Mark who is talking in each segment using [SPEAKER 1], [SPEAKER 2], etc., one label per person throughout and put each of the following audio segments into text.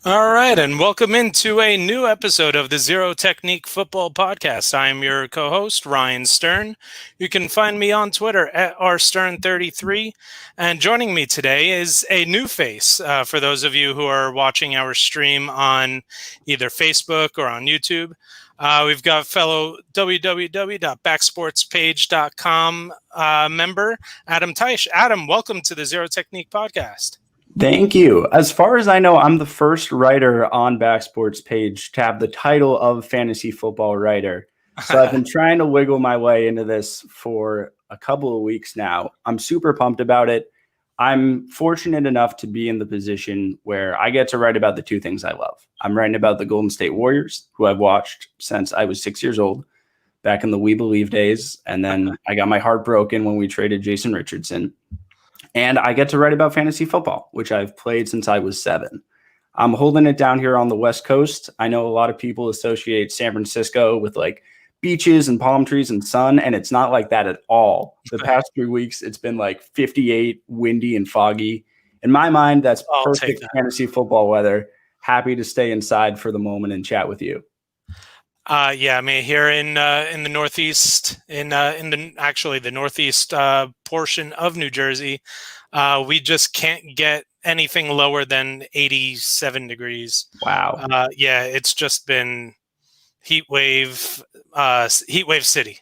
[SPEAKER 1] All right, and welcome into a new episode of the Zero Technique Football Podcast. I'm your co-host, Ryan Stern. You can find me on Twitter at rstern33. And joining me today is a new face for those of you who are watching our stream on either Facebook or on YouTube. We've got fellow www.backsportspage.com member, Adam Teich. Adam, welcome to the Zero Technique Podcast.
[SPEAKER 2] Thank you. As far as I know, I'm the first writer on Backsports Page to have the title of fantasy football writer. So I've been trying to wiggle my way into this for a couple of weeks now. I'm super pumped about it. I'm fortunate enough to be in the position where I get to write about the two things I love. I'm writing about the Golden State Warriors, who I've watched since I was 6 years old, back in the We Believe days. And then I got my heart broken when we traded Jason Richardson. And I get to write about fantasy football, which I've played since I was 7. I'm holding it down here on the West Coast. I know a lot of people associate San Francisco with like beaches and palm trees and sun, and it's not like that at all. The past 3 weeks, it's been like 58, windy and foggy. In my mind, that's perfect fantasy football weather. Happy to stay inside for the moment and chat with you.
[SPEAKER 1] Yeah, I mean, here in the Northeast, in the Northeast portion of New Jersey, we just can't get anything lower than 87 degrees.
[SPEAKER 2] Wow.
[SPEAKER 1] Yeah, it's just been heat wave city.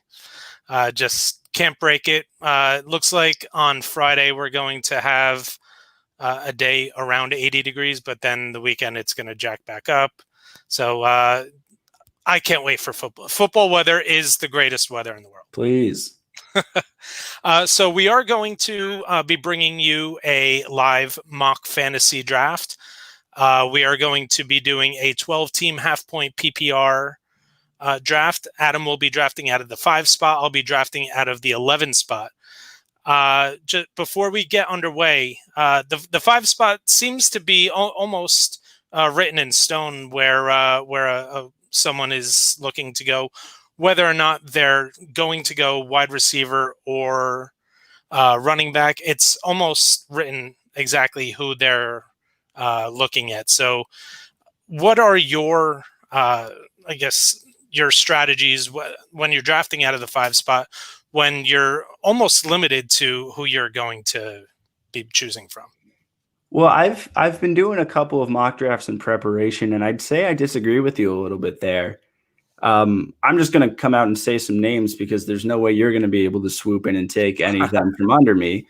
[SPEAKER 1] Just can't break it. It looks like on Friday we're going to have a day around 80 degrees, but then the weekend it's going to jack back up. So I can't wait for football. Football weather is the greatest weather in the world.
[SPEAKER 2] Please.
[SPEAKER 1] So we are going to be bringing you a live mock fantasy draft. We are going to be doing a 12-team half-point PPR draft. Adam will be drafting out of the 5 spot. I'll be drafting out of the 11 spot. Just before we get underway, the 5 spot seems to be almost written in stone where someone is looking to go, whether or not they're going to go wide receiver or running back. It's almost written exactly who they're looking at. So what are your, your strategies when you're drafting out of the 5 spot, when you're almost limited to who you're going to be choosing from?
[SPEAKER 2] Well, I've been doing a couple of mock drafts in preparation, and I'd say I disagree with you a little bit there. I'm just going to come out and say some names because there's no way you're going to be able to swoop in and take any of them from under me.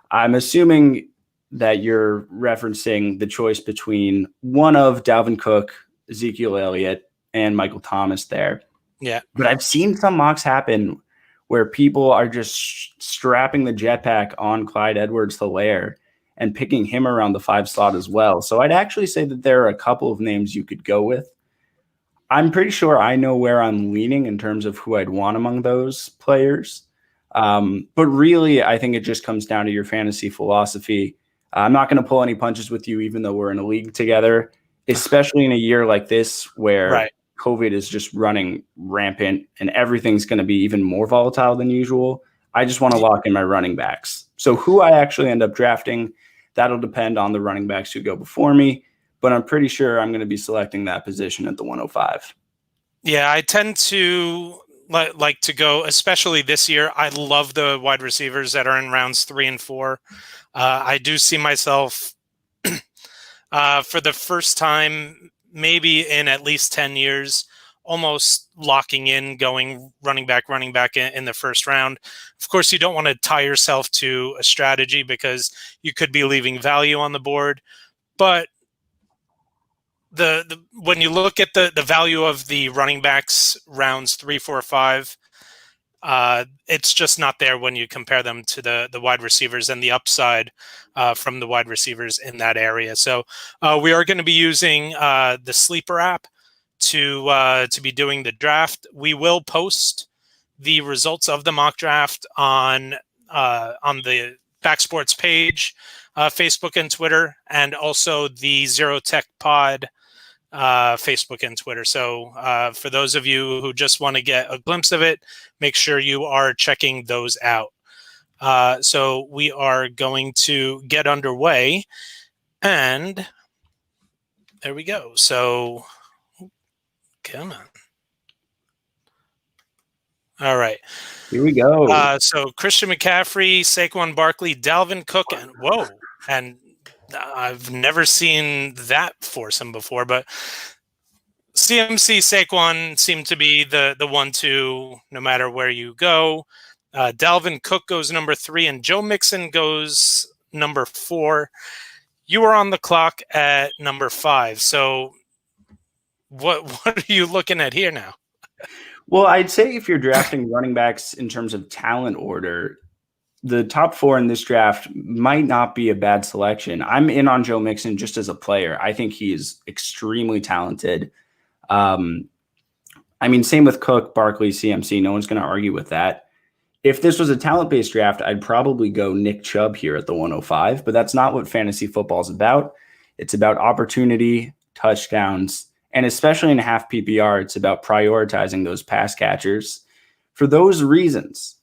[SPEAKER 2] I'm assuming that you're referencing the choice between one of Dalvin Cook, Ezekiel Elliott, and Michael Thomas there.
[SPEAKER 1] Yeah.
[SPEAKER 2] But I've seen some mocks happen where people are just strapping the jetpack on Clyde Edwards-Helaire and picking him around the 5 slot as well. So I'd actually say that there are a couple of names you could go with. I'm pretty sure I know where I'm leaning in terms of who I'd want among those players. But really, I think it just comes down to your fantasy philosophy. I'm not going to pull any punches with you, even though we're in a league together, especially in a year like this where COVID is just running rampant and everything's going to be even more volatile than usual. I just want to lock in my running backs. So who I actually end up drafting, that'll depend on the running backs who go before me, but I'm pretty sure I'm going to be selecting that position at the 105.
[SPEAKER 1] Yeah, I tend to like to go, especially this year. I love the wide receivers that are in rounds 3 and 4. I do see myself for the first time, maybe in at least 10 years, almost locking in, going running back in the first round. Of course, you don't want to tie yourself to a strategy because you could be leaving value on the board. But the when you look at the value of the running backs rounds 3, 4, 5, it's just not there when you compare them to the wide receivers and the upside from the wide receivers in that area. So we are going to be using the Sleeper app to be doing the draft. We will post the results of the mock draft on the Backsports page, Facebook and Twitter, and also the Zero Tech Pod Facebook and Twitter. So for those of you who just want to get a glimpse of it, make sure you are checking those out. So we are going to get underway, and There we go. So, come on. All right.
[SPEAKER 2] Here we go.
[SPEAKER 1] So Christian McCaffrey, Saquon Barkley, Dalvin Cook, and I've never seen that foursome before, but CMC Saquon seem to be the 1-2 no matter where you go. Dalvin Cook goes number 3, and Joe Mixon goes number 4. You are on the clock at number 5. So what are you looking at here now?
[SPEAKER 2] Well, I'd say if you're drafting running backs in terms of talent order, the top 4 in this draft might not be a bad selection. I'm in on Joe Mixon just as a player. I think he is extremely talented. Same with Cook, Barkley, CMC. No one's going to argue with that. If this was a talent-based draft, I'd probably go Nick Chubb here at the 105, but that's not what fantasy football is about. It's about opportunity, touchdowns, and especially in half PPR, it's about prioritizing those pass catchers. For those reasons,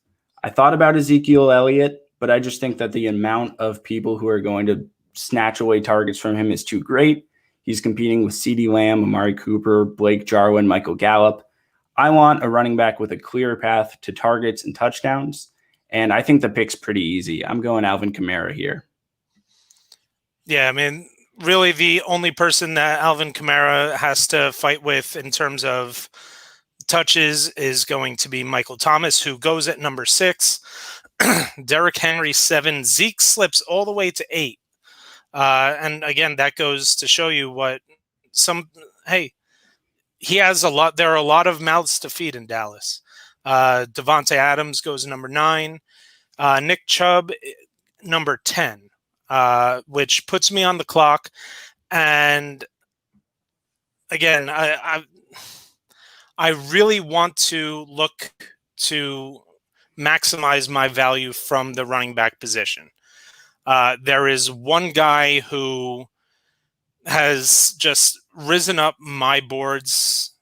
[SPEAKER 2] I thought about Ezekiel Elliott, but I just think that the amount of people who are going to snatch away targets from him is too great. He's competing with CeeDee Lamb, Amari Cooper, Blake Jarwin, Michael Gallup. I want a running back with a clear path to targets and touchdowns, and I think the pick's pretty easy. I'm going Alvin Kamara here.
[SPEAKER 1] Yeah, really the only person that Alvin Kamara has to fight with in terms of touches is going to be Michael Thomas, who goes at number 6. Derrick Henry 7. Zeke slips all the way to 8. And again, that goes to show you he has a lot. There are a lot of mouths to feed in Dallas. Devontae Adams goes number 9. Nick Chubb, number 10. Which puts me on the clock. And again, I really want to look to maximize my value from the running back position. There is one guy who has just risen up my boards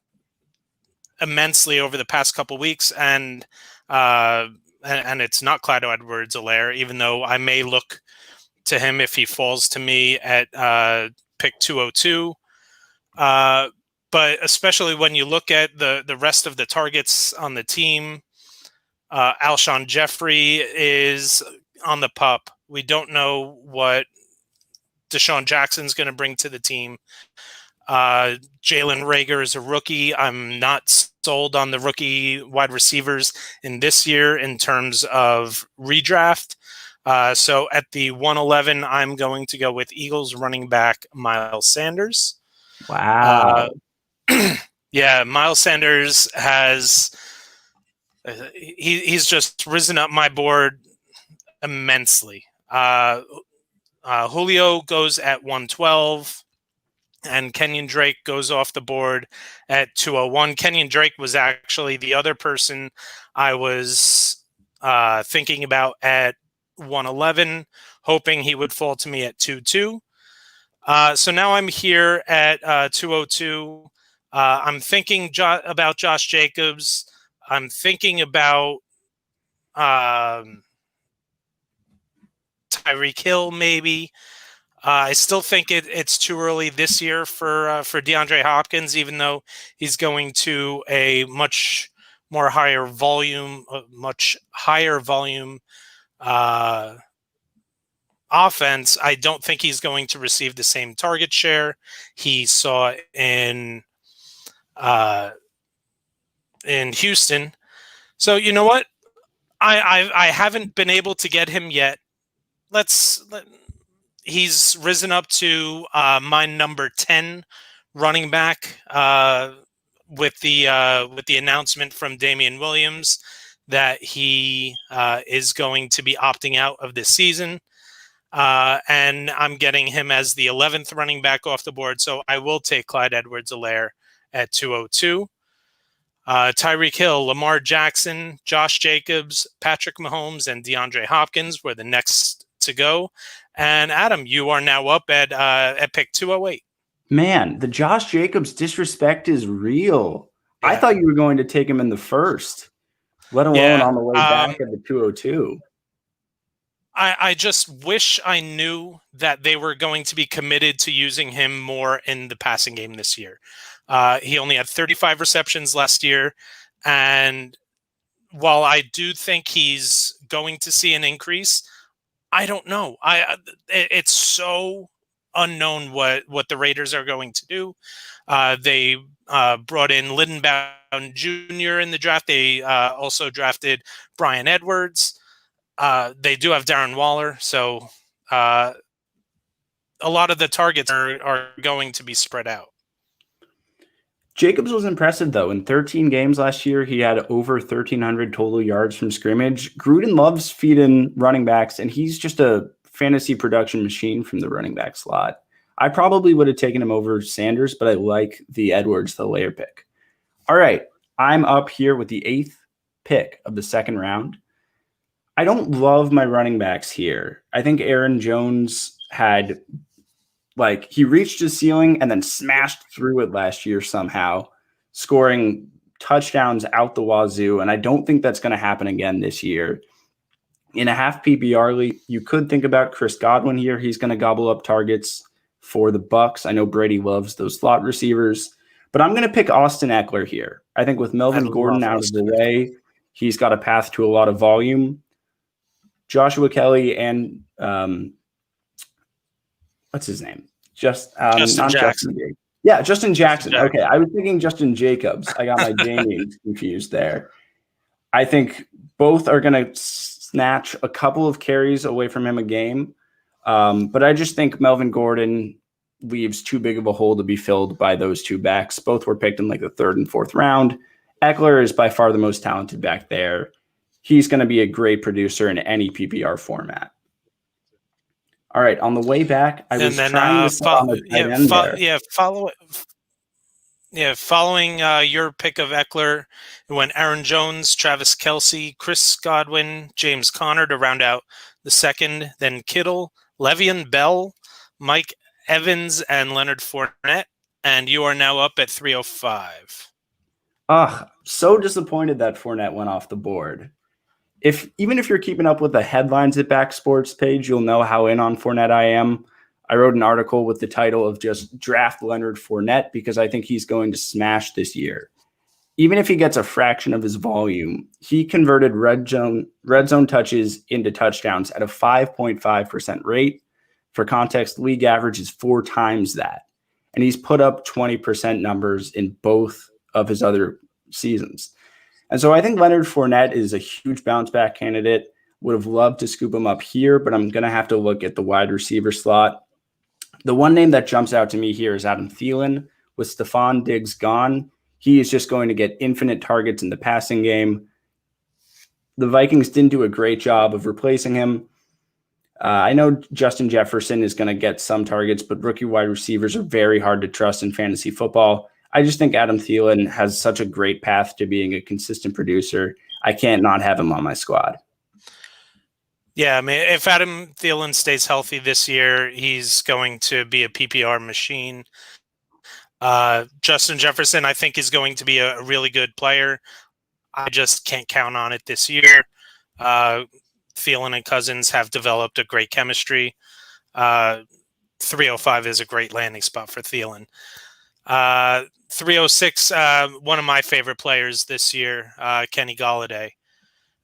[SPEAKER 1] immensely over the past couple weeks, and it's not Clyde Edwards-Helaire, even though I may look to him if he falls to me at pick 202. But especially when you look at the rest of the targets on the team, Alshon Jeffrey is on the pup. We don't know what Deshaun Jackson's going to bring to the team. Jalen Reagor is a rookie. I'm not sold on the rookie wide receivers in this year in terms of redraft. So at the 111, I'm going to go with Eagles running back Miles Sanders.
[SPEAKER 2] Wow.
[SPEAKER 1] Yeah, Miles Sanders has he's just risen up my board immensely. Julio goes at 112, and Kenyon Drake goes off the board at 201. Kenyon Drake was actually the other person I was thinking about at 111, hoping he would fall to me at 2-2. So now I'm here at 202. I'm thinking about Josh Jacobs. I'm thinking about Tyreek Hill, maybe. I still think it's too early this year for DeAndre Hopkins, even though he's going to a much higher volume offense. I don't think he's going to receive the same target share he saw in Houston. So you know what? I haven't been able to get him yet. He's risen up to my number 10 running back with the announcement from Damian Williams that he is going to be opting out of this season. And I'm getting him as the 11th running back off the board. So I will take Clyde Edwards-Helaire at 202. Tyreek Hill, Lamar Jackson, Josh Jacobs, Patrick Mahomes, and DeAndre Hopkins were the next to go. And Adam, you are now up at pick 208.
[SPEAKER 2] Man, the Josh Jacobs disrespect is real. Yeah. I thought you were going to take him in the first, let alone on the way back at the 202.
[SPEAKER 1] I just wish I knew that they were going to be committed to using him more in the passing game this year. He only had 35 receptions last year, and while I do think he's going to see an increase, I don't know. It's so unknown what the Raiders are going to do. They brought in Lindenbaum Jr. in the draft. They also drafted Brian Edwards. They do have Darren Waller, so a lot of the targets are going to be spread out.
[SPEAKER 2] Jacobs was impressive, though. In 13 games last year, he had over 1,300 total yards from scrimmage. Gruden loves feeding running backs, and he's just a fantasy production machine from the running back slot. I probably would have taken him over Sanders, but I like the Edwards, the layer pick. All right, I'm up here with the 8th pick of the second round. I don't love my running backs here. I think Aaron Jones had, he reached his ceiling and then smashed through it last year somehow, scoring touchdowns out the wazoo, and I don't think that's going to happen again this year. In a half PPR league, you could think about Chris Godwin here. He's going to gobble up targets for the Bucs. I know Brady loves those slot receivers, but I'm going to pick Austin Eckler here. I think with Melvin Gordon out of the way, he's got a path to a lot of volume. Joshua Kelly and what's his name?
[SPEAKER 1] Justin Jackson.
[SPEAKER 2] Justin Jackson. Okay, I was thinking Justin Jacobs. I got my J names confused there. I think both are going to snatch a couple of carries away from him a game. But I just think Melvin Gordon leaves too big of a hole to be filled by those two backs. Both were picked in the 3rd and 4th round. Eckler is by far the most talented back there. He's going to be a great producer in any PPR format. All right, on the way back, I was trying to
[SPEAKER 1] following your pick of Eckler, it went Aaron Jones, Travis Kelce, Chris Godwin, James Conner to round out the second, then Kittle, Le'Veon Bell, Mike Evans, and Leonard Fournette, and you are now up at 305.
[SPEAKER 2] So disappointed that Fournette went off the board. Even if you're keeping up with the headlines at Back Sports page, you'll know how in on Fournette I am. I wrote an article with the title of just Draft Leonard Fournette because I think he's going to smash this year. Even if he gets a fraction of his volume, he converted red zone touches into touchdowns at a 5.5% rate. For context, league average is 4 times that. And he's put up 20% numbers in both of his other seasons. And so I think Leonard Fournette is a huge bounce back candidate. Would have loved to scoop him up here, but I'm going to have to look at the wide receiver slot. The one name that jumps out to me here is Adam Thielen. With Stephon Diggs gone, he is just going to get infinite targets in the passing game. The Vikings didn't do a great job of replacing him. I know Justin Jefferson is going to get some targets, but rookie wide receivers are very hard to trust in fantasy football. I just think Adam Thielen has such a great path to being a consistent producer. I can't not have him on my squad.
[SPEAKER 1] Yeah, I mean, if Adam Thielen stays healthy this year, he's going to be a PPR machine. Justin Jefferson, I think, is going to be a really good player. I just can't count on it this year. Thielen and Cousins have developed a great chemistry. 305 is a great landing spot for Thielen. 306, one of my favorite players this year, Kenny Golladay.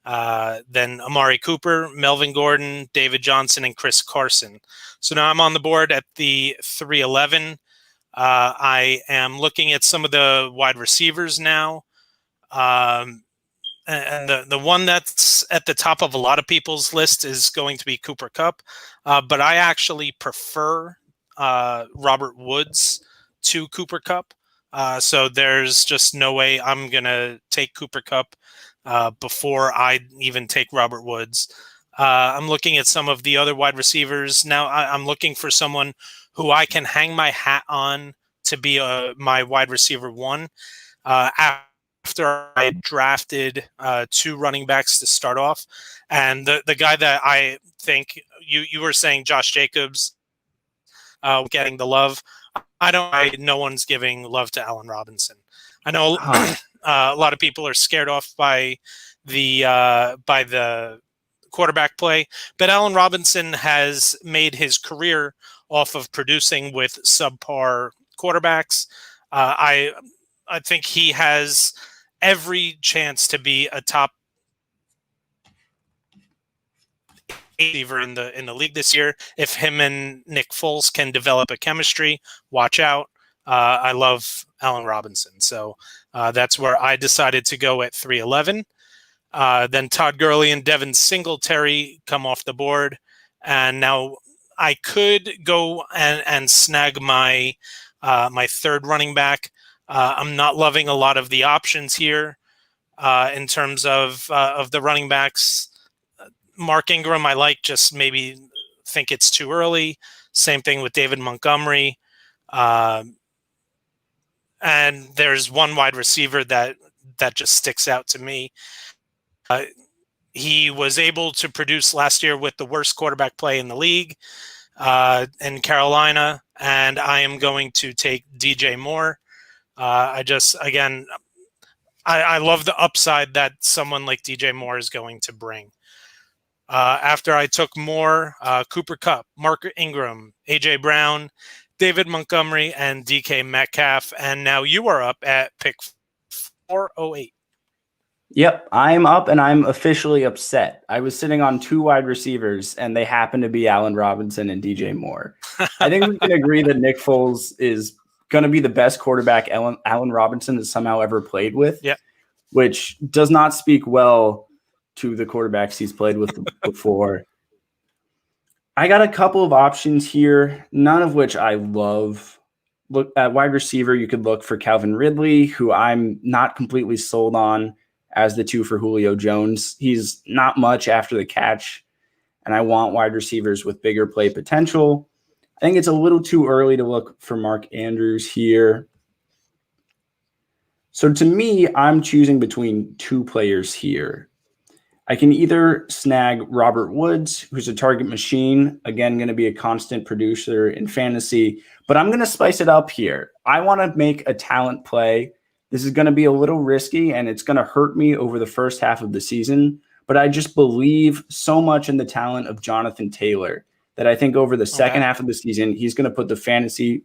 [SPEAKER 1] Then Amari Cooper, Melvin Gordon, David Johnson, and Chris Carson. So now I'm on the board at the 311. I am looking at some of the wide receivers now. And the one that's at the top of a lot of people's list is going to be Cooper Kupp. But I actually prefer Robert Woods to Cooper Kupp. So there's just no way I'm going to take Cooper Kupp before I even take Robert Woods. I'm looking at some of the other wide receivers. Now I'm looking for someone who I can hang my hat on to be my wide receiver one. After I drafted 2 running backs to start off, and the guy that I think you were saying, Josh Jacobs, getting the love. No one's giving love to Allen Robinson. I know a lot of people are scared off by the quarterback play, but Allen Robinson has made his career off of producing with subpar quarterbacks. I think he has every chance to be a top receiver in the league this year. If him and Nick Foles can develop a chemistry, watch out. I love Allen Robinson, so that's where I decided to go at 311. Then Todd Gurley and Devin Singletary come off the board, and now I could go and snag my my third running back. I'm not loving a lot of the options here in terms of the running backs. Mark Ingram, I like, just maybe think it's too early. Same thing with David Montgomery. And there's one wide receiver that just sticks out to me. He was able to produce last year with the worst quarterback play in the league in Carolina, and I am going to take DJ Moore. I love the upside that someone like DJ Moore is going to bring. After I took Moore, Cooper Kupp, Mark Ingram, AJ Brown, David Montgomery, and DK Metcalf. And now you are up at pick 408.
[SPEAKER 2] Yep, I'm up and I'm officially upset. I was sitting on two wide receivers and they happen to be Allen Robinson and DJ Moore. I think we can agree that Nick Foles is going to be the best quarterback Allen Robinson has somehow ever played with, which does not speak well to the quarterbacks he's played with before. I got a couple of options here, none of which I love. Look at wide receiver. You could look for Calvin Ridley, who I'm not completely sold on as the 2 for Julio Jones. He's not much after the catch, and I want wide receivers with bigger play potential. I think it's a little too early to look for Mark Andrews here. So to me, I'm choosing between 2 players here. I can either snag Robert Woods, who's a target machine, again, going to be a constant producer in fantasy, but I'm going to spice it up here. I want to make a talent play. This is going to be a little risky, and it's going to hurt me over the first half of the season, but I just believe so much in the talent of Jonathan Taylor that I think over the second half of the season, he's going to put the fantasy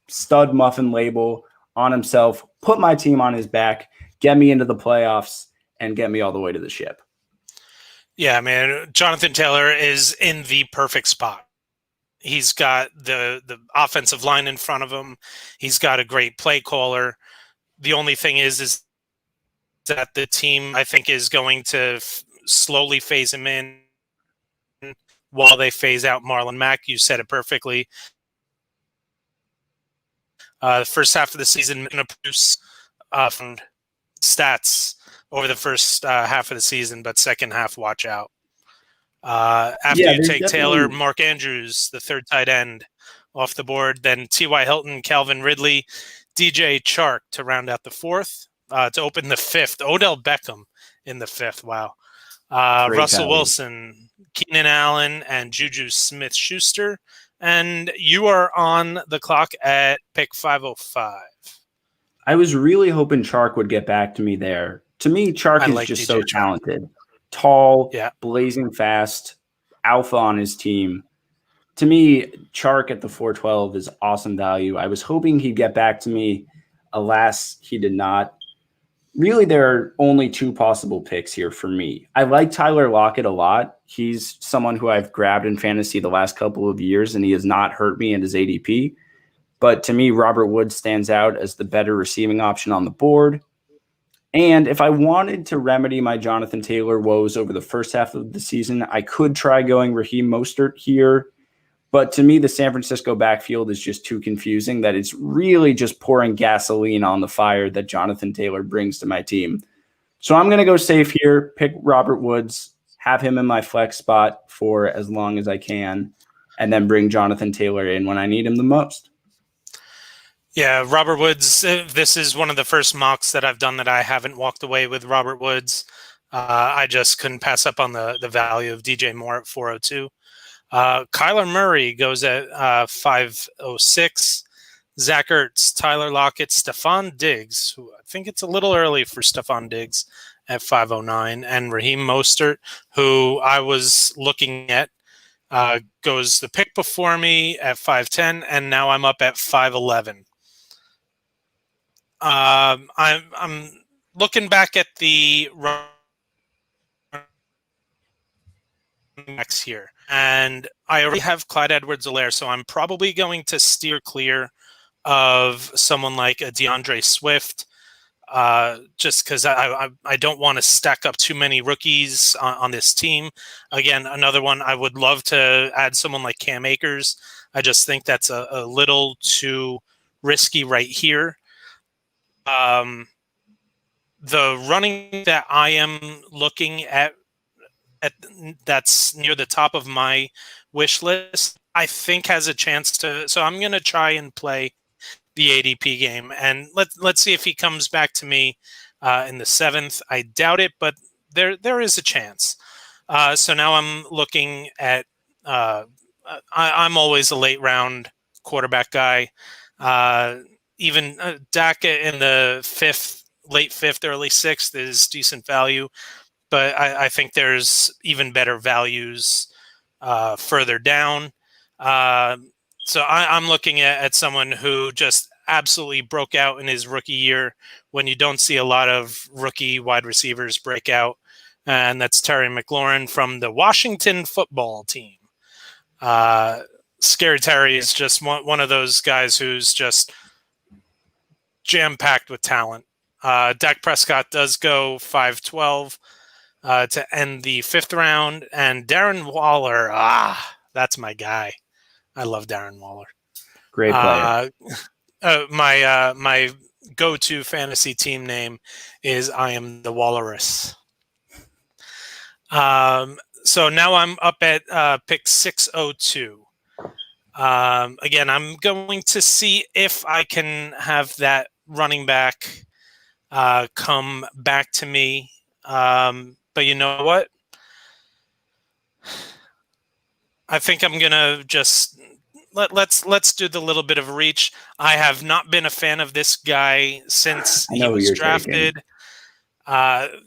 [SPEAKER 2] stud muffin label on himself, put my team on his back, get me into the playoffs, and get me all the way to the ship.
[SPEAKER 1] Yeah, man, Jonathan Taylor is in the perfect spot. He's got the offensive line in front of him. He's got a great play caller. The only thing is that the team, I think, is going to slowly phase him in while they phase out Marlon Mack. You said it perfectly. The first half of the season going to produce from stats over the first half of the season, but second half, watch out. After you take Taylor, Mark Andrews, the third tight end, off the board, then T.Y. Hilton, Calvin Ridley, DJ Chark to round out the fourth, to open the fifth. Odell Beckham in the fifth. Wow. Russell Wilson, Keenan Allen, and Juju Smith-Schuster. And you are on the clock at pick 505.
[SPEAKER 2] I was really hoping Chark would get back to me there. To me, Chark is just so talented. Tall, blazing fast, alpha on his team. To me, Chark at the 412 is awesome value. I was hoping he'd get back to me. Alas, he did not. Really, there are only 2 possible picks here for me. I like Tyler Lockett a lot. He's someone who I've grabbed in fantasy the last couple of years, and he has not hurt me in his ADP. But to me, Robert Woods stands out as the better receiving option on the board. And if I wanted to remedy my Jonathan Taylor woes over the first half of the season, I could try going Raheem Mostert here. But to me, the San Francisco backfield is just too confusing that it's really just pouring gasoline on the fire that Jonathan Taylor brings to my team. So I'm going to go safe here, pick Robert Woods, have him in my flex spot for as long as I can, and then bring Jonathan Taylor in when I need him the most.
[SPEAKER 1] Yeah, Robert Woods, this is one of the first mocks that I've done that I haven't walked away with Robert Woods. I just couldn't pass up on the value of DJ Moore at 402. Kyler Murray goes at 506. Zach Ertz, Tyler Lockett, Stephon Diggs, who I think it's a little early for Stephon Diggs, at 509, and Raheem Mostert, who I was looking at, goes the pick before me at 510, and now I'm up at 511. I'm looking back at the next here, and I already have Clyde Edwards-Helaire, so I'm probably going to steer clear of someone like a DeAndre Swift, just because I don't want to stack up too many rookies on this team. Again, another one, I would love to add someone like Cam Akers. I just think that's a little too risky right here. The running that I am looking at that's near the top of my wish list, I think has a chance to. So I'm going to try and play the ADP game, and let's see if he comes back to me in the 7th. I doubt it, but there is a chance. So now I'm looking at. I'm always a late round quarterback guy. Even Dak in the 5th, late 5th, early 6th is decent value. But I think there's even better values further down. So I'm looking at someone who just absolutely broke out in his rookie year when you don't see a lot of rookie wide receivers break out. And that's Terry McLaurin from the Washington football team. Scary Terry is just one of those guys who's just jam-packed with talent. Dak Prescott does go 5-12. To end the 5th round, and Darren Waller, that's my guy. I love Darren Waller.
[SPEAKER 2] Great player.
[SPEAKER 1] My go-to fantasy team name is I Am the Walrus. So now I'm up at pick 602. Again, I'm going to see if I can have that running back come back to me. But you know what? I think I'm gonna just let's do the little bit of reach. I have not been a fan of this guy since he was drafted.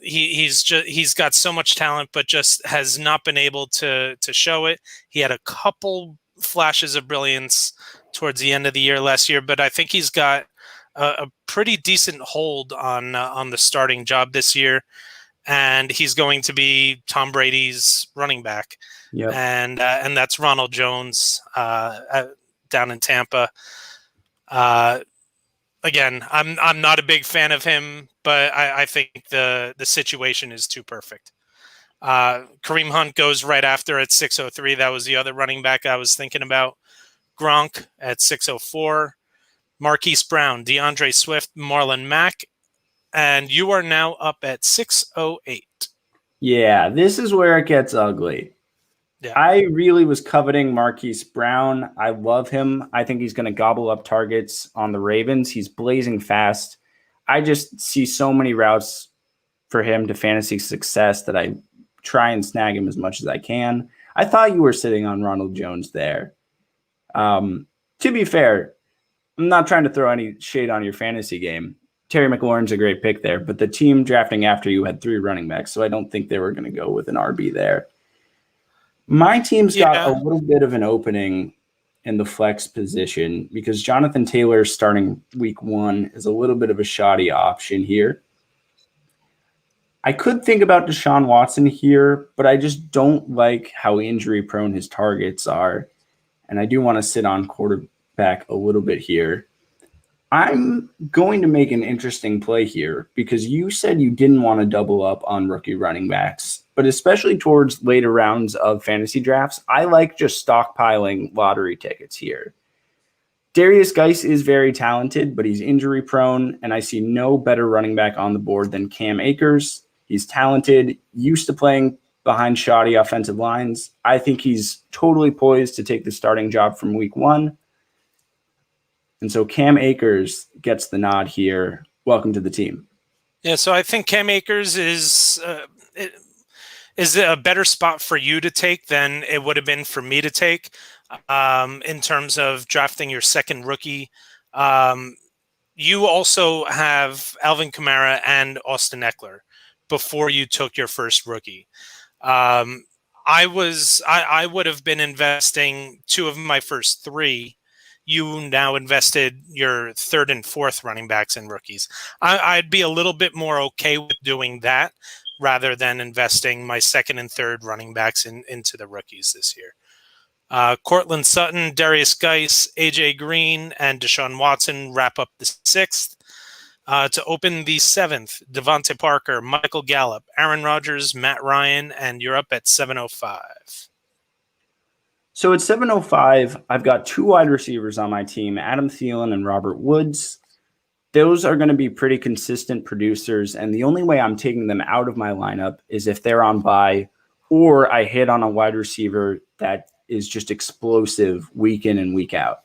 [SPEAKER 1] He's got so much talent, but just has not been able to show it. He had a couple flashes of brilliance towards the end of the year last year, but I think he's got a pretty decent hold on the starting job this year. And he's going to be Tom Brady's running back.
[SPEAKER 2] Yep.
[SPEAKER 1] And that's Ronald Jones down in Tampa. Again, I'm not a big fan of him, but I think the situation is too perfect. Kareem Hunt goes right after at 603. That was the other running back I was thinking about. Gronk at 604. Marquis Brown, DeAndre Swift, Marlon Mack. And you are now up at 608.
[SPEAKER 2] Yeah, this is where it gets ugly. Yeah. I really was coveting Marquis Brown. I love him. I think he's going to gobble up targets on the Ravens. He's blazing fast. I just see so many routes for him to fantasy success that I try and snag him as much as I can. I thought you were sitting on Ronald Jones there. To be fair, I'm not trying to throw any shade on your fantasy game. Terry McLaurin's a great pick there, but the team drafting after you had 3 running backs, so I don't think they were going to go with an RB there. My team's got a little bit of an opening in the flex position because Jonathan Taylor starting week 1 is a little bit of a shoddy option here. I could think about Deshaun Watson here, but I just don't like how injury-prone his targets are, and I do want to sit on quarterback a little bit here. I'm going to make an interesting play here because you said you didn't want to double up on rookie running backs, but especially towards later rounds of fantasy drafts, I like just stockpiling lottery tickets here. Darius Geis is very talented, but he's injury prone, and I see no better running back on the board than Cam Akers. He's talented, used to playing behind shoddy offensive lines. I think he's totally poised to take the starting job from week 1. And so Cam Akers gets the nod here. Welcome to the team.
[SPEAKER 1] Yeah, so I think Cam Akers is a better spot for you to take than it would have been for me to take in terms of drafting your second rookie. You also have Alvin Kamara and Austin Eckler, before you took your first rookie. I would have been investing 2 of my first 3. You now invested your 3rd and 4th running backs and rookies. I'd be a little bit more okay with doing that rather than investing my 2nd and 3rd running backs into the rookies this year. Cortland Sutton, Darius Geis, AJ Green, and Deshaun Watson wrap up the 6th. To open the 7th, Devontae Parker, Michael Gallup, Aaron Rodgers, Matt Ryan, and you're up at 705.
[SPEAKER 2] So at 705, I've got 2 wide receivers on my team, Adam Thielen and Robert Woods. Those are going to be pretty consistent producers, and the only way I'm taking them out of my lineup is if they're on bye or I hit on a wide receiver that is just explosive week in and week out.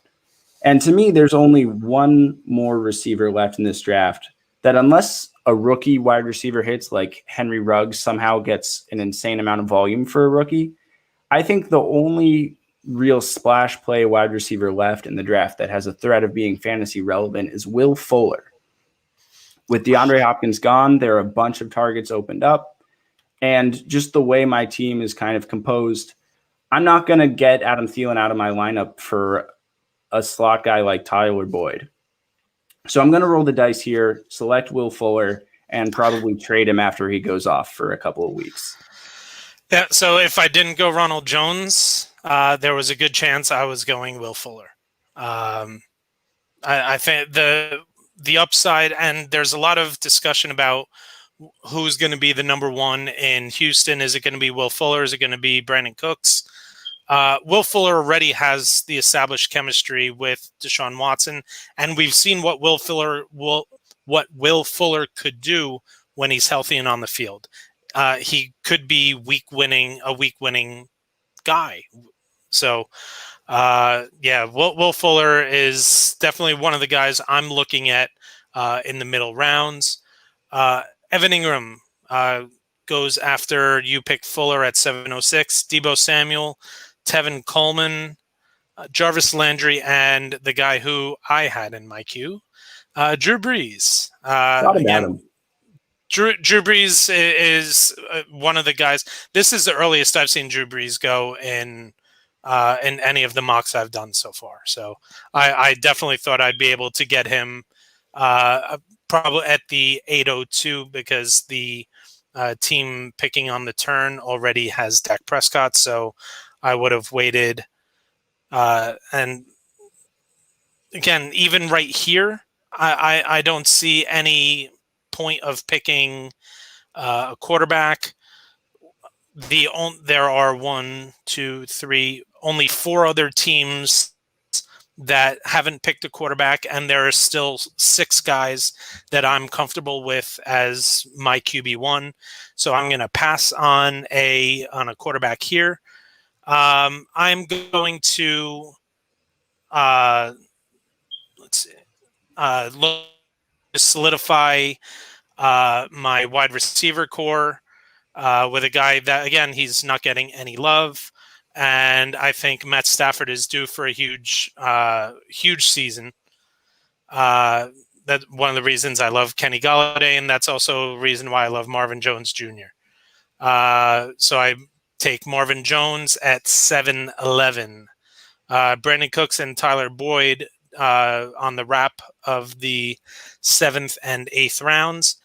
[SPEAKER 2] And to me, there's only one more receiver left in this draft that, unless a rookie wide receiver hits, like Henry Ruggs somehow gets an insane amount of volume for a rookie, I think the only real splash play wide receiver left in the draft that has a threat of being fantasy relevant is Will Fuller. With DeAndre Hopkins gone, there are a bunch of targets opened up. And just the way my team is kind of composed, I'm not going to get Adam Thielen out of my lineup for a slot guy like Tyler Boyd. So I'm going to roll the dice here, select Will Fuller, and probably trade him after he goes off for a couple of weeks.
[SPEAKER 1] Yeah, so if I didn't go Ronald Jones, there was a good chance I was going Will Fuller. I think the upside, and there's a lot of discussion about who's going to be the number 1 in Houston. Is it going to be Will Fuller? Is it going to be Brandon Cooks? Will Fuller already has the established chemistry with Deshaun Watson, and we've seen what Will Fuller could do when he's healthy and on the field. He could be a week winning guy. So, Will Fuller is definitely one of the guys I'm looking at in the middle rounds. Evan Ingram goes after you pick Fuller at 706. Deebo Samuel, Tevin Coleman, Jarvis Landry, and the guy who I had in my queue, Drew Brees. Drew Brees is one of the guys. This is the earliest I've seen Drew Brees go in any of the mocks I've done so far. So I definitely thought I'd be able to get him probably at the 802 because the team picking on the turn already has Dak Prescott. So I would have waited. And again, even right here, I don't see any point of picking a quarterback. There are 1, 2, 3, only 4 other teams that haven't picked a quarterback, and there are still 6 guys that I'm comfortable with as my QB1. So I'm going to pass on a quarterback here. I'm going to look to solidify my wide receiver core with a guy that, again, he's not getting any love. And I think Matt Stafford is due for a huge season. That's one of the reasons I love Kenny Golladay, and that's also a reason why I love Marvin Jones Jr. So I take Marvin Jones at 7-11. Brandon Cooks and Tyler Boyd on the wrap of the 7th and 8th rounds.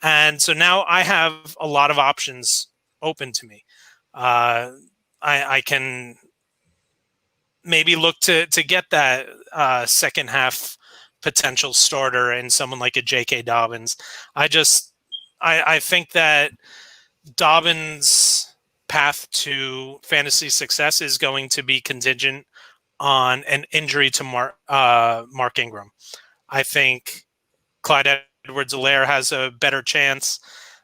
[SPEAKER 1] And so now I have a lot of options open to me. I can maybe look to get that second half potential starter in someone like a J.K. Dobbins. I think that Dobbins' path to fantasy success is going to be contingent on an injury to Mark Ingram. I think Clyde Edwards-Helaire has a better chance.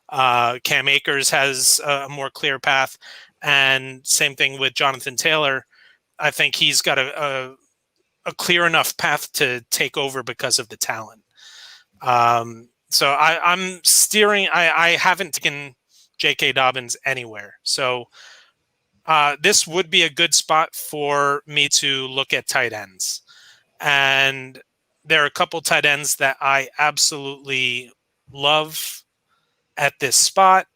[SPEAKER 1] Cam Akers has a more clear path. And same thing with Jonathan Taylor. I think he's got a clear enough path to take over because of the talent. So I'm steering. I haven't taken J.K. Dobbins anywhere. So this would be a good spot for me to look at tight ends. And there are a couple tight ends that I absolutely love at this spot.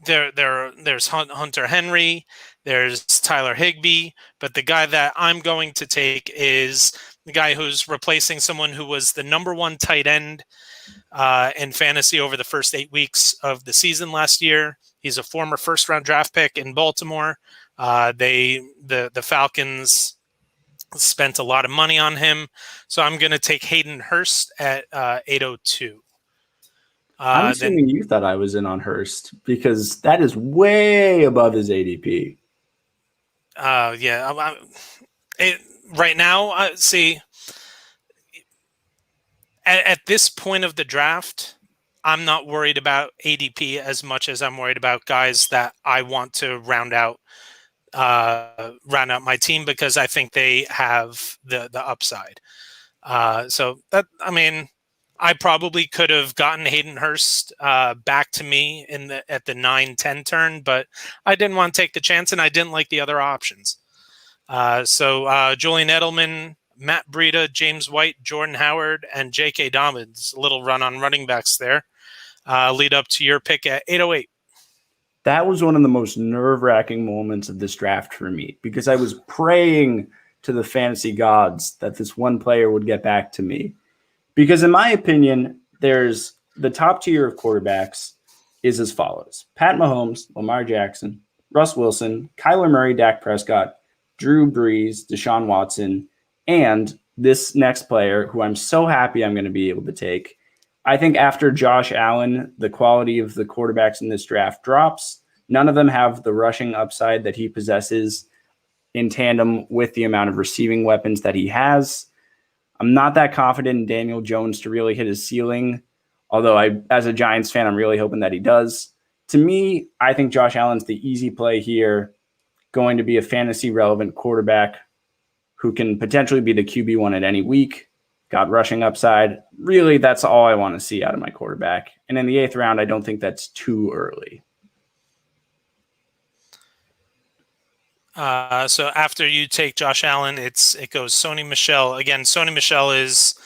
[SPEAKER 1] There's Hunter Henry, there's Tyler Higbee, but the guy that I'm going to take is the guy who's replacing someone who was the number one tight end in fantasy over the first 8 weeks of the season last year. He's a former first-round draft pick in Baltimore. The Falcons spent a lot of money on him, so I'm going to take Hayden Hurst at 802.
[SPEAKER 2] I'm assuming you thought I was in on Hurst because that is way above his ADP.
[SPEAKER 1] Yeah. Right now, see, at this point of the draft, I'm not worried about ADP as much as I'm worried about guys that I want to round out my team because I think they have the upside. So that, I mean, I probably could have gotten Hayden Hurst back to me at the 9-10 turn, but I didn't want to take the chance, and I didn't like the other options. So Julian Edelman, Matt Breida, James White, Jordan Howard, and J.K. Dobbins, a little run on running backs there, lead up to your pick at 808.
[SPEAKER 2] That was one of the most nerve-wracking moments of this draft for me because I was praying to the fantasy gods that this one player would get back to me. Because in my opinion, there's the top tier of quarterbacks is as follows: Pat Mahomes, Lamar Jackson, Russ Wilson, Kyler Murray, Dak Prescott, Drew Brees, Deshaun Watson, and this next player who I'm so happy I'm going to be able to take. I think after Josh Allen, the quality of the quarterbacks in this draft drops. None of them have the rushing upside that he possesses in tandem with the amount of receiving weapons that he has. I'm not that confident in Daniel Jones to really hit his ceiling, although as a Giants fan, I'm really hoping that he does. To me, I think Josh Allen's the easy play here, going to be a fantasy-relevant quarterback who can potentially be the QB1 at any week, got rushing upside. Really, that's all I want to see out of my quarterback. And in the 8th round, I don't think that's too early.
[SPEAKER 1] So after you take Josh Allen, it goes Sony Michel. Again, Sony Michel is,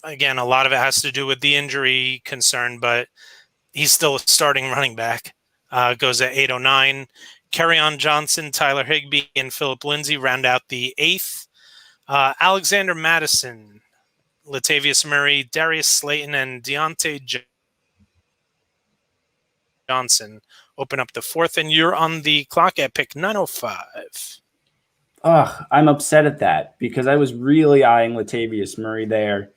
[SPEAKER 1] again, a lot of it has to do with the injury concern, but he's still a starting running back. Goes at 809. Kerryon Johnson, Tyler Higbee, and Phillip Lindsay round out the 8th. Alexander Madison, Latavius Murray, Darius Slayton, and Deontay Johnson open up the 4th, and you're on the clock at pick 905.
[SPEAKER 2] I'm upset at that because I was really eyeing Latavius Murray there.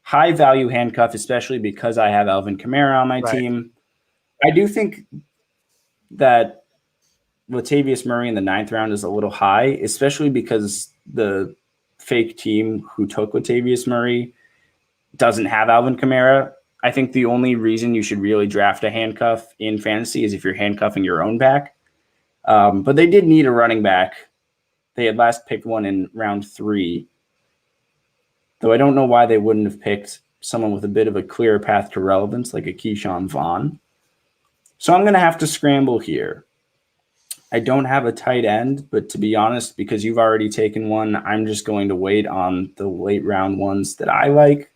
[SPEAKER 2] High value handcuff, especially because I have Alvin Kamara on my team. I do think that Latavius Murray in the 9th round is a little high, especially because the fake team who took Latavius Murray doesn't have Alvin Kamara. I think the only reason you should really draft a handcuff in fantasy is if you're handcuffing your own back. But they did need a running back. They had last picked one in round 3. Though I don't know why they wouldn't have picked someone with a bit of a clearer path to relevance like a Keyshawn Vaughn. So I'm going to have to scramble here. I don't have a tight end, but to be honest, because you've already taken one, I'm just going to wait on the late round ones that I like.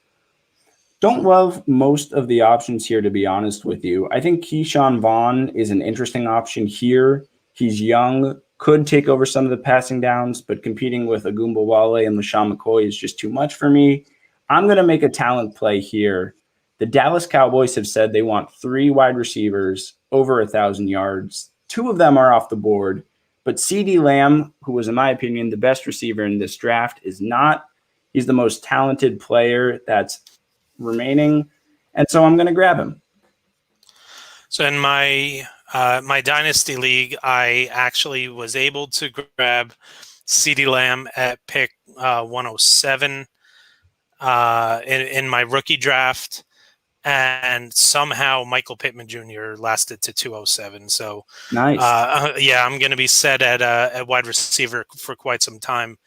[SPEAKER 2] Don't love most of the options here, to be honest with you. I think Keyshawn Vaughn is an interesting option here. He's young, could take over some of the passing downs, but competing with Agumbawale and LaShawn McCoy is just too much for me. I'm going to make a talent play here. The Dallas Cowboys have said they want 3 wide receivers over 1,000 yards. 2 of them are off the board, but CeeDee Lamb, who was, in my opinion, the best receiver in this draft, is not. He's the most talented player that's remaining, and so I'm going to grab him.
[SPEAKER 1] So in my dynasty league, I actually was able to grab CeeDee Lamb at pick 107 in my rookie draft, and somehow Michael Pittman Jr. lasted to 207. So
[SPEAKER 2] nice.
[SPEAKER 1] I'm going to be set at wide receiver for quite some time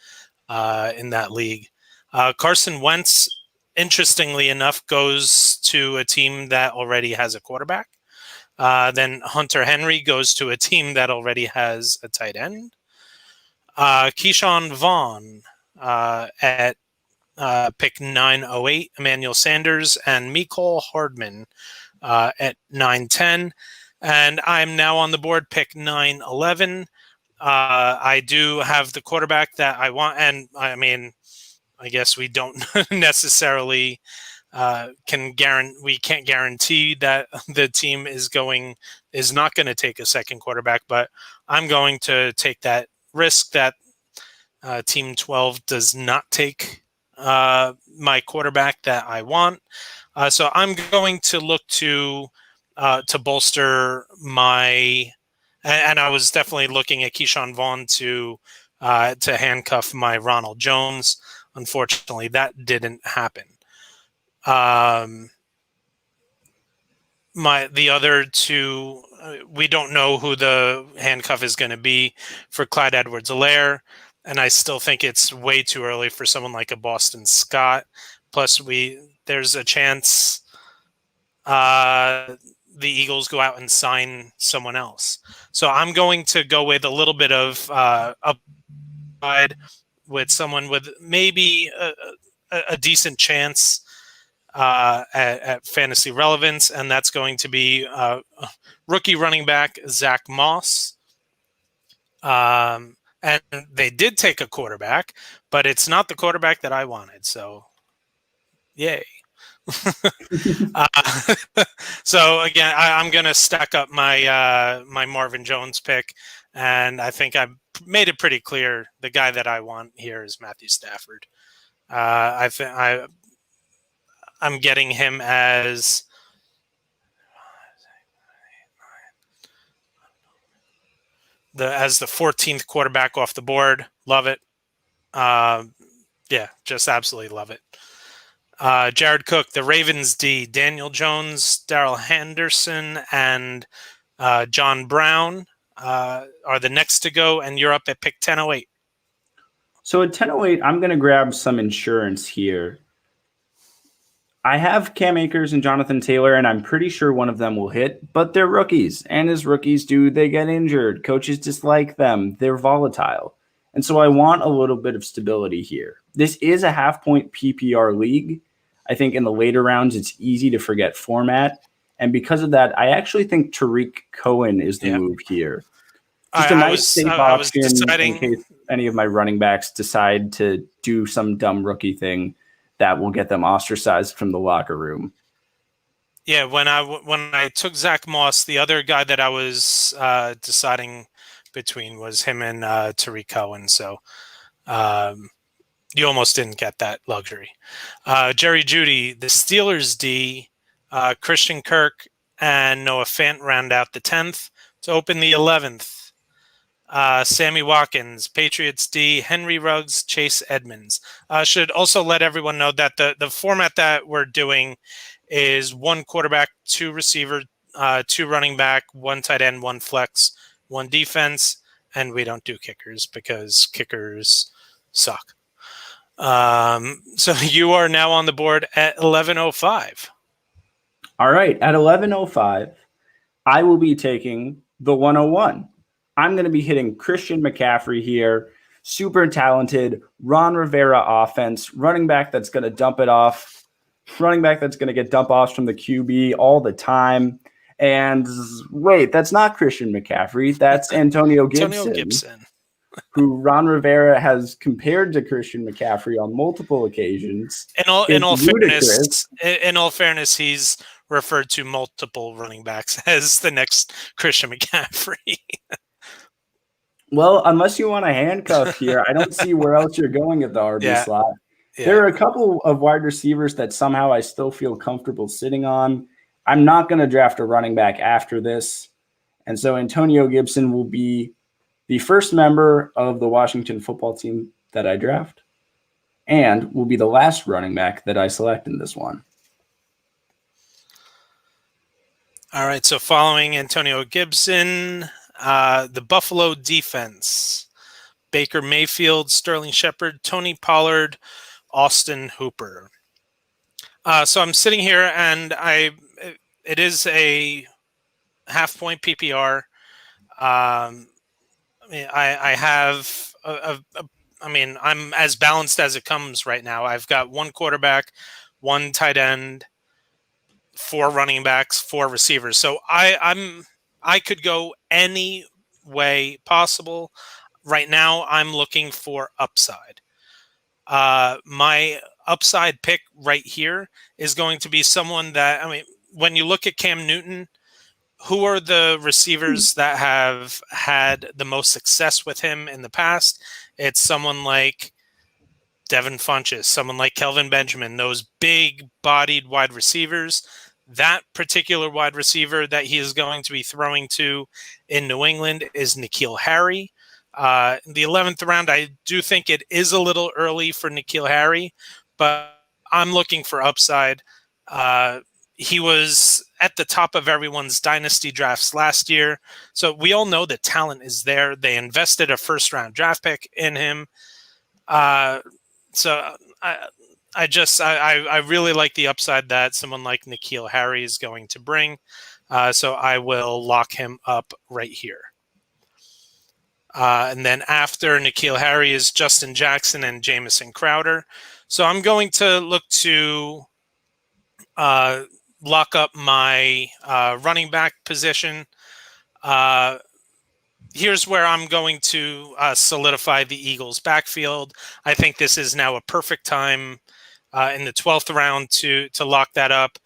[SPEAKER 1] in that league. Carson Wentz, interestingly enough, goes to a team that already has a quarterback. Then Hunter Henry goes to a team that already has a tight end. Keyshawn Vaughn at pick 908, Emmanuel Sanders, and Mecole Hardman at 910. And I'm now on the board, pick 911. I do have the quarterback that I want, and I mean, I guess we don't necessarily we can't guarantee that the team is not going to take a second quarterback, but I'm going to take that risk that Team 12 does not take my quarterback that I want. So I'm going to look to bolster my, and I was definitely looking at Keyshawn Vaughn to handcuff my Ronald Jones. Unfortunately, that didn't happen. The other two, we don't know who the handcuff is going to be for Clyde Edwards-Helaire, and I still think it's way too early for someone like a Boston Scott. Plus, there's a chance the Eagles go out and sign someone else. So I'm going to go with a little bit of upside with someone with maybe a decent chance at fantasy relevance, and that's going to be rookie running back Zach Moss. And they did take a quarterback, but it's not the quarterback that I wanted. So, yay. So again, I'm going to stack up my my Marvin Jones pick, and I think I made it pretty clear. The guy that I want here is Matthew Stafford. I'm getting him as the 14th quarterback off the board. Love it. Yeah, just absolutely love it. Jared Cook, the Ravens D, Daniel Jones, Darrell Henderson, and John Brown are the next to go, and you're up at pick 1008.
[SPEAKER 2] So at 1008, I'm going to grab some insurance here. I have Cam Akers and Jonathan Taylor, and I'm pretty sure one of them will hit, but they're rookies. And as rookies do, they get injured. Coaches dislike them. They're volatile. And so I want a little bit of stability here. This is a half-point PPR league. I think in the later rounds, it's easy to forget format. And because of that, I actually think Tariq Cohen is the move here. Just a nice safe option in case any of my running backs decide to do some dumb rookie thing that will get them ostracized from the locker room.
[SPEAKER 1] Yeah, when I took Zach Moss, the other guy that I was deciding between was him and Tariq Cohen. So you almost didn't get that luxury. Jerry Jeudy, the Steelers D, Christian Kirk, and Noah Fant round out the 10th to open the 11th. Sammy Watkins, Patriots D, Henry Ruggs, Chase Edmonds. Should also let everyone know that the format that we're doing is one quarterback, two receiver, two running back, one tight end, one flex, one defense, and we don't do kickers because kickers suck. So you are now on the board at 1105.
[SPEAKER 2] All right, at 1105, I will be taking the 101. I'm going to be hitting Christian McCaffrey here. Super talented, Ron Rivera offense, running back that's going to dump it off, running back that's going to get dump offs from the QB all the time. And wait, that's not Christian McCaffrey. That's Antonio Gibson, who Ron Rivera has compared to Christian McCaffrey on multiple occasions.
[SPEAKER 1] In all fairness, he's referred to multiple running backs as the next Christian McCaffrey.
[SPEAKER 2] Well, unless you want a handcuff here, I don't see where else you're going at the RB slot. Yeah. There are a couple of wide receivers that somehow I still feel comfortable sitting on. I'm not going to draft a running back after this. And so Antonio Gibson will be the first member of the Washington football team that I draft and will be the last running back that I select in this one.
[SPEAKER 1] All right, so following Antonio Gibson, the Buffalo defense, Baker Mayfield, Sterling Shepard, Tony Pollard, Austin Hooper. So I'm sitting here and it is a half-point PPR. I have I'm as balanced as it comes right now. I've got one quarterback, one tight end, four running backs, four receivers. So I could go any way possible. Right now, I'm looking for upside. My upside pick right here is going to be someone that, when you look at Cam Newton, who are the receivers that have had the most success with him in the past? It's someone like Devin Funchess, someone like Kelvin Benjamin, those big-bodied wide receivers. That particular wide receiver that he is going to be throwing to in New England is Nikhil Harry. In the 11th round, I do think it is a little early for Nikhil Harry, but I'm looking for upside. He was at the top of everyone's dynasty drafts last year. So we all know the talent is there. They invested a first-round draft pick in him. So I really like the upside that someone like Nikhil Harry is going to bring. So I will lock him up right here. And then after Nikhil Harry is Justin Jackson and Jamison Crowder. So I'm going to look to lock up my running back position. Here's where I'm going to solidify the Eagles' backfield. I think this is now a perfect time in the 12th round to lock that up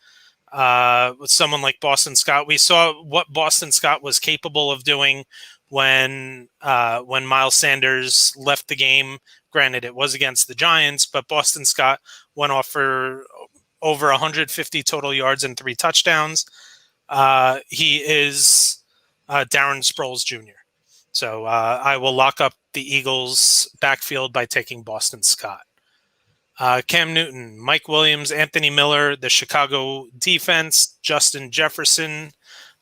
[SPEAKER 1] with someone like Boston Scott. We saw what Boston Scott was capable of doing when Miles Sanders left the game. Granted, it was against the Giants, but Boston Scott went off for over 150 total yards and 3 touchdowns. He is Darren Sproles Jr. So I will lock up the Eagles' backfield by taking Boston Scott. Cam Newton, Mike Williams, Anthony Miller, the Chicago defense, Justin Jefferson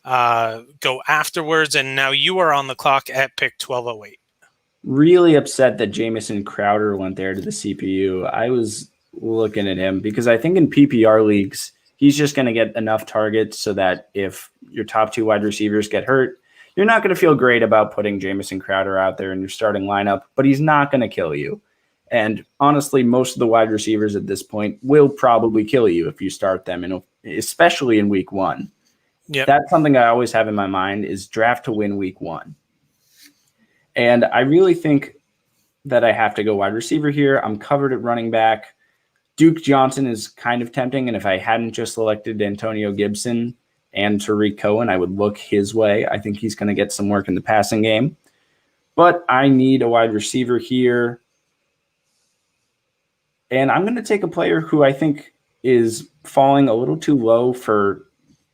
[SPEAKER 1] go afterwards, and now you are on the clock at pick 1208.
[SPEAKER 2] Really upset that Jamison Crowder went there to the CPU. I was looking at him because I think in PPR leagues, he's just going to get enough targets so that if your top 2 wide receivers get hurt, you're not going to feel great about putting Jamison Crowder out there in your starting lineup, but he's not going to kill you. And honestly, most of the wide receivers at this point will probably kill you if you start them, especially in week 1.
[SPEAKER 1] Yep.
[SPEAKER 2] That's something I always have in my mind is draft to win week 1. And I really think that I have to go wide receiver here. I'm covered at running back. Duke Johnson is kind of tempting, and if I hadn't just selected Antonio Gibson and Tariq Cohen, I would look his way. I think he's going to get some work in the passing game. But I need a wide receiver here. And I'm going to take a player who I think is falling a little too low for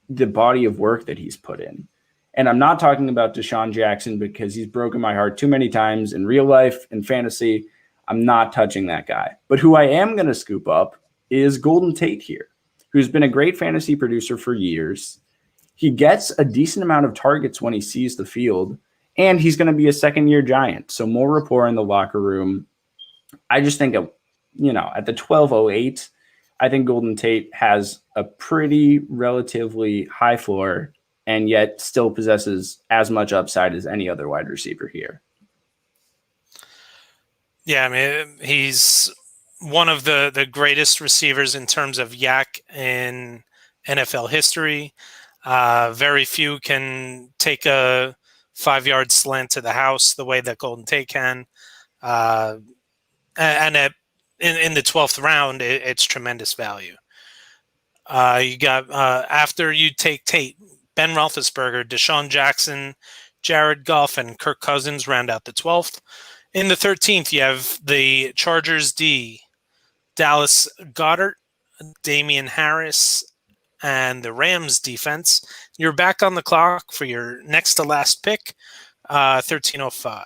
[SPEAKER 2] the body of work that he's put in. And I'm not talking about Deshaun Jackson because he's broken my heart too many times in real life and fantasy. I'm not touching that guy. But who I am going to scoop up is Golden Tate here, who's been a great fantasy producer for years. He gets a decent amount of targets when he sees the field, and he's going to be a second-year Giant. So more rapport in the locker room. I just think, at the 1208, I think Golden Tate has a pretty relatively high floor and yet still possesses as much upside as any other wide receiver here.
[SPEAKER 1] Yeah, he's one of the greatest receivers in terms of yak in NFL history. Very few can take a 5-yard slant to the house the way that Golden Tate can. And in the 12th round, it's tremendous value. You got after you take Tate, Ben Roethlisberger, Deshaun Jackson, Jared Goff, and Kirk Cousins round out the 12th. In the 13th, you have the Chargers D, Dallas Goedert, Damian Harris, and the Rams defense. You're back on the clock for your next to last pick, 1305.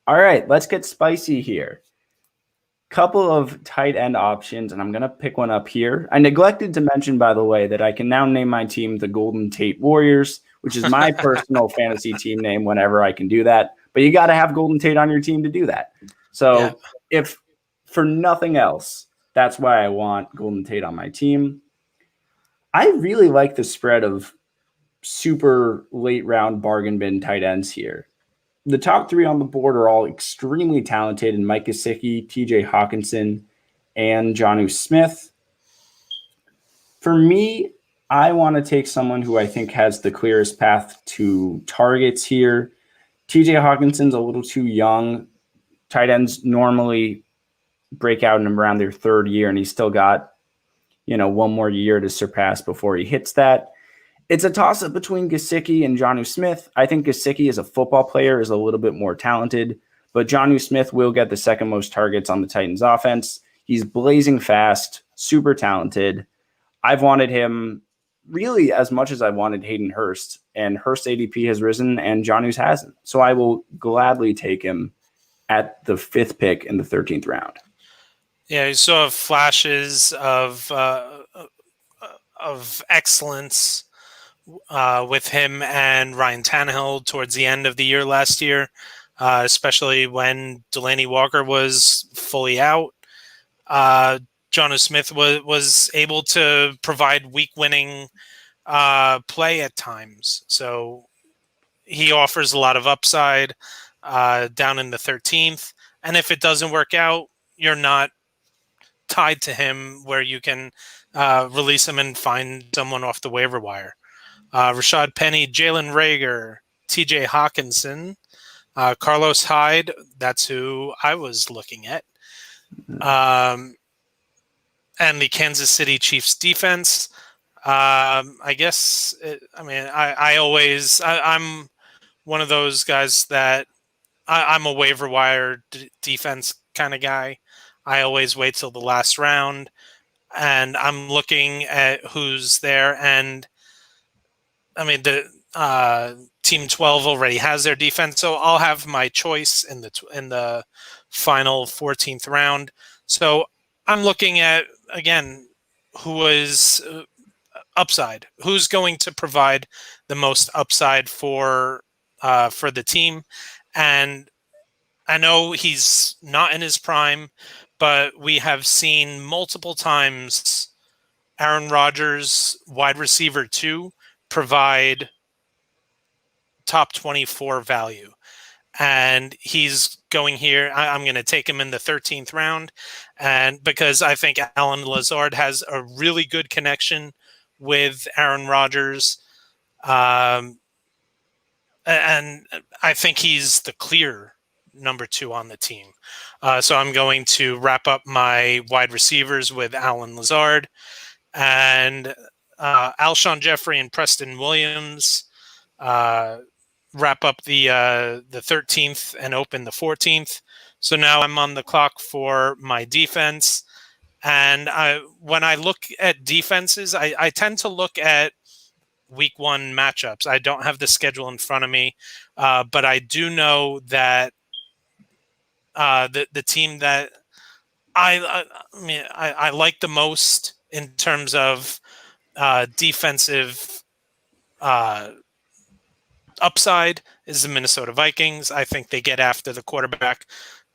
[SPEAKER 2] All right, let's get spicy here. Couple of tight end options, and I'm going to pick one up here. I neglected to mention, by the way, that I can now name my team the Golden Tate Warriors, which is my personal fantasy team name whenever I can do that. But you got to have Golden Tate on your team to do that. So if for nothing else, that's why I want Golden Tate on my team. I really like the spread of super late round bargain bin tight ends here. the top three on the board are all extremely talented, and Mike Gesiki, TJ Hawkinson, and Jonnu Smith. For me, I want to take someone who I think has the clearest path to targets here. TJ Hawkinson's a little too young. Tight ends normally break out in around their third year, and he's still got, one more year to surpass before he hits that. It's a toss-up between Gesiki and Jonnu Smith. I think Gesiki as a football player is a little bit more talented, but Jonnu Smith will get the second most targets on the Titans offense. He's blazing fast, super talented. I've wanted him really as much as I wanted Hayden Hurst, and Hurst ADP has risen and Jonnu's hasn't. So I will gladly take him at the 5th pick in the 13th round.
[SPEAKER 1] Yeah, you saw flashes of excellence with him and Ryan Tannehill towards the end of the year last year, especially when Delaney Walker was fully out. Jonnu Smith was able to provide week-winning play at times. So he offers a lot of upside down in the 13th. And if it doesn't work out, you're not tied to him where you can release him and find someone off the waiver wire. Rashad Penny, Jalen Reagor, TJ Hawkinson, Carlos Hyde, that's who I was looking at. And the Kansas City Chiefs defense. I guess, I'm one of those guys that I'm a waiver wire defense kind of guy. I always wait till the last round, and I'm looking at who's there. And the Team 12 already has their defense, so I'll have my choice in the final 14th round. So I'm looking at, again, who is upside, who's going to provide the most upside for the team. And I know he's not in his prime, but we have seen multiple times Aaron Rodgers, wide receiver 2, provide top 24 value. And he's going here. I'm going to take him in the 13th round. And because I think Allen Lazard has a really good connection with Aaron Rodgers. And I think he's the clear number 2 on the team. So I'm going to wrap up my wide receivers with Allen Lazard and Alshon Jeffrey and Preston Williams. Wrap up the 13th and open the 14th. So now I'm on the clock for my defense. And when I look at defenses, I tend to look at week 1 matchups. I don't have the schedule in front of me, but I do know that the team that I like the most in terms of defensive upside is the Minnesota Vikings. I think they get after the quarterback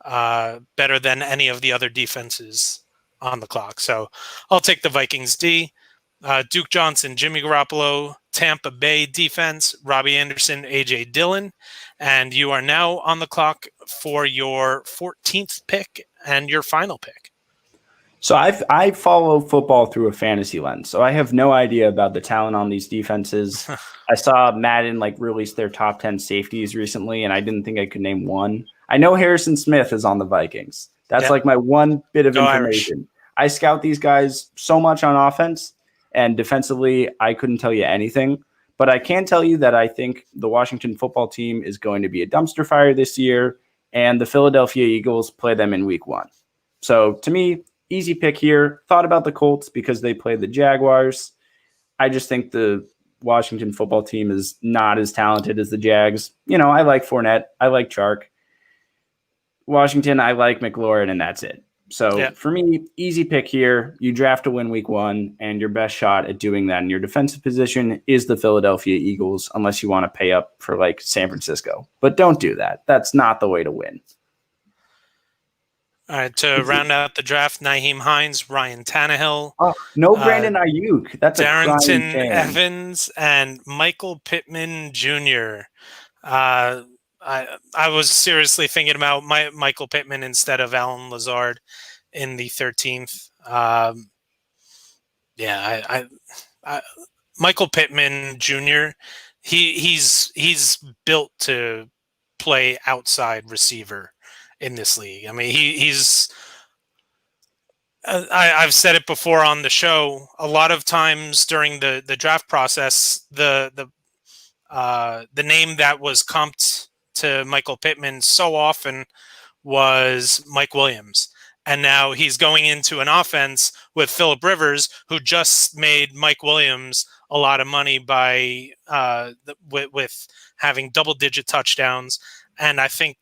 [SPEAKER 1] better than any of the other defenses on the clock. So I'll take the Vikings D. Duke Johnson, Jimmy Garoppolo, Tampa Bay defense, Robbie Anderson, AJ Dillon. And you are now on the clock for your 14th pick and your final pick.
[SPEAKER 2] So I follow football through a fantasy lens, so I have no idea about the talent on these defenses. I saw Madden release their top 10 safeties recently, and I didn't think I could name one. I know Harrison Smith is on the Vikings. That's my one bit of information. Irish. I scout these guys so much on offense, and defensively, I couldn't tell you anything. But I can tell you that I think the Washington football team is going to be a dumpster fire this year, and the Philadelphia Eagles play them in week 1. So to me, easy pick here. Thought about the Colts because they play the Jaguars. I just think the Washington football team is not as talented as the Jags. I like Fournette. I like Chark. Washington, I like Mclaren, and that's it. So for me, easy pick here. You draft to win week 1, and your best shot at doing that in your defensive position is the Philadelphia Eagles, unless you want to pay up for San Francisco. But don't do that. That's not the way to win.
[SPEAKER 1] All right, to round out the draft, Nyheim Hines, Ryan Tannehill.
[SPEAKER 2] Oh, no Brandon Ayuk. That's
[SPEAKER 1] Darrington Evans and Michael Pittman Jr. I was seriously thinking about Michael Pittman instead of Alan Lazard in the 13th. Michael Pittman Jr. He's built to play outside receiver in this league. I mean, he's. I've said it before on the show. A lot of times during the draft process, the name that was comped to Michael Pittman so often was Mike Williams. And now he's going into an offense with Phillip Rivers, who just made Mike Williams a lot of money by with having double-digit touchdowns. And I think,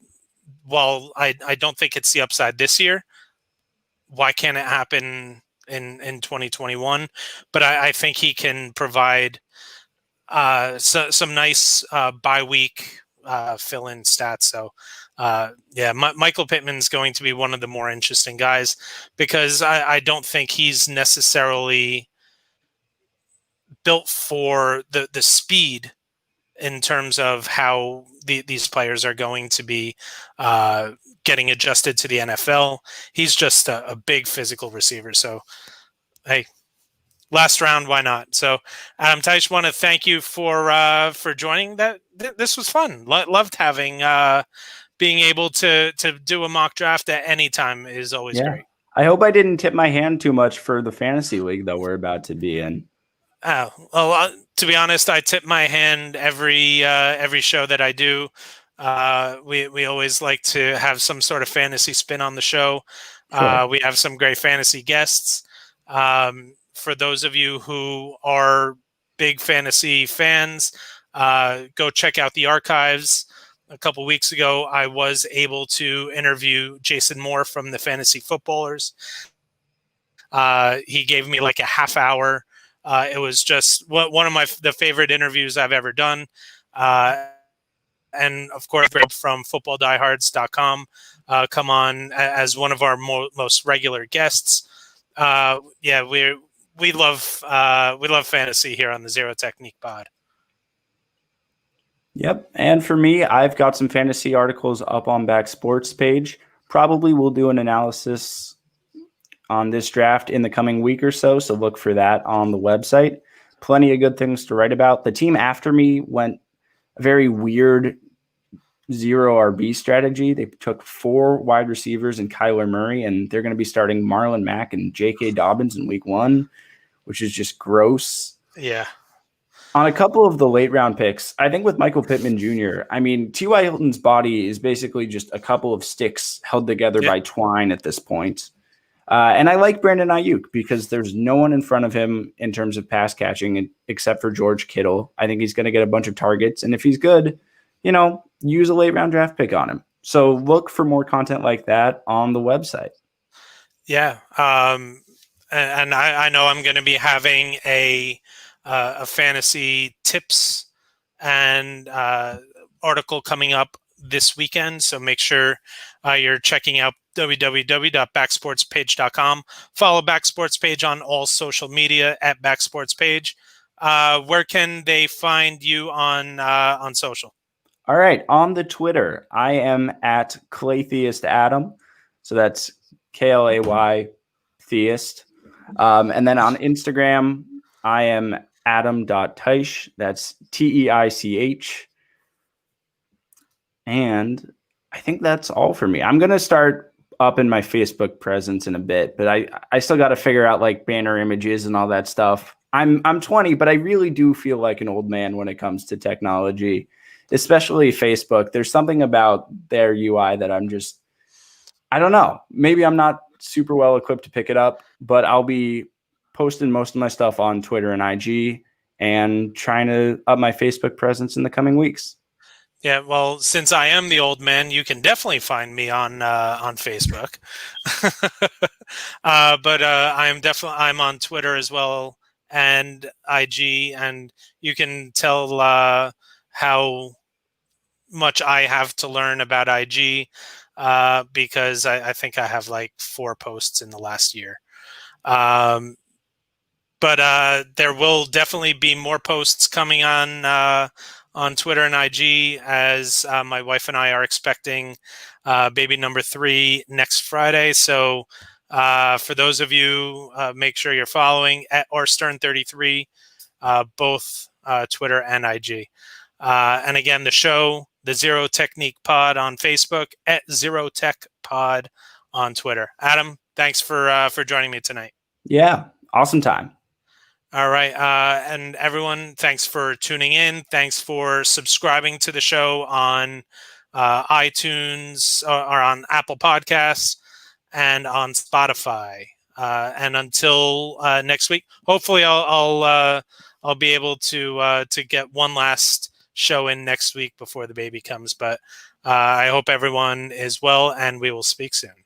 [SPEAKER 1] while I don't think it's the upside this year, why can't it happen in 2021? But I think he can provide some nice bye week fill-in stats. So Michael Pittman's going to be one of the more interesting guys, because I don't think he's necessarily built for the speed in terms of how these players are going to be getting adjusted to the NFL. He's just a big physical receiver. So, hey, last round, why not? So, Adam Teich, want to thank you for joining. This was fun. Loved having being able to do a mock draft at any time is always great.
[SPEAKER 2] I hope I didn't tip my hand too much for the fantasy league that we're about to be in.
[SPEAKER 1] Oh, well, to be honest, I tip my hand every show that I do. We always like to have some sort of fantasy spin on the show. Sure. We have some great fantasy guests. For those of you who are big fantasy fans, go check out the archives. A couple weeks ago, I was able to interview Jason Moore from the Fantasy Footballers. He gave me like a half hour. It was just one of the favorite interviews I've ever done. And of course, from footballdiehards.com, come on as one of our most regular guests. We love fantasy here on the Zero Technique Pod.
[SPEAKER 2] Yep. And for me, I've got some fantasy articles up on Back Sports page. Probably will do an analysis on this draft in the coming week or so. So look for that on the website. Plenty of good things to write about. The team after me went a very weird zero RB strategy. They took 4 wide receivers and Kyler Murray, and they're going to be starting Marlon Mack and J.K. Dobbins in week 1, which is just gross.
[SPEAKER 1] Yeah.
[SPEAKER 2] On a couple of the late round picks, I think with Michael Pittman Jr., I mean, T.Y. Hilton's body is basically just a couple of sticks held together by twine at this point. And I like Brandon Ayuk because there's no one in front of him in terms of pass catching except for George Kittle. I think he's going to get a bunch of targets. And if he's good, use a late round draft pick on him. So look for more content like that on the website.
[SPEAKER 1] Yeah. And I know I'm going to be having a fantasy tips and article coming up this weekend. So make sure you're checking out www.backsportspage.com. Follow Backsportspage on all social media at Backsportspage. Where can they find you on social?
[SPEAKER 2] All right. On the Twitter, I am at Claytheist Adam. So that's KLAY theist. And then on Instagram, I am Adam.Teich. That's TEICH. And I think that's all for me. I'm going to start up in my Facebook presence in a bit, but I still got to figure out like banner images and all that stuff. I'm 20, but I really do feel like an old man when it comes to technology, especially Facebook. There's something about their UI that I don't know. Maybe I'm not super well equipped to pick it up, but I'll be posting most of my stuff on Twitter and IG and trying to up my Facebook presence in the coming weeks.
[SPEAKER 1] Yeah, well, since I am the old man, you can definitely find me on Facebook. But I'm on Twitter as well and IG, and you can tell how much I have to learn about IG because I think I have like 4 posts in the last year. But there will definitely be more posts coming on on Twitter and IG, as my wife and I are expecting baby number 3 next Friday. So for those of you, make sure you're following at Stern33, both Twitter and IG. And again, the show, the Zero Technique Pod on Facebook, at Zero Tech Pod on Twitter. Adam, thanks for joining me tonight.
[SPEAKER 2] Yeah, awesome time.
[SPEAKER 1] All right. And everyone, thanks for tuning in. Thanks for subscribing to the show on iTunes or on Apple Podcasts and on Spotify. And until next week, hopefully I'll be able to get one last show in next week before the baby comes. But I hope everyone is well, and we will speak soon.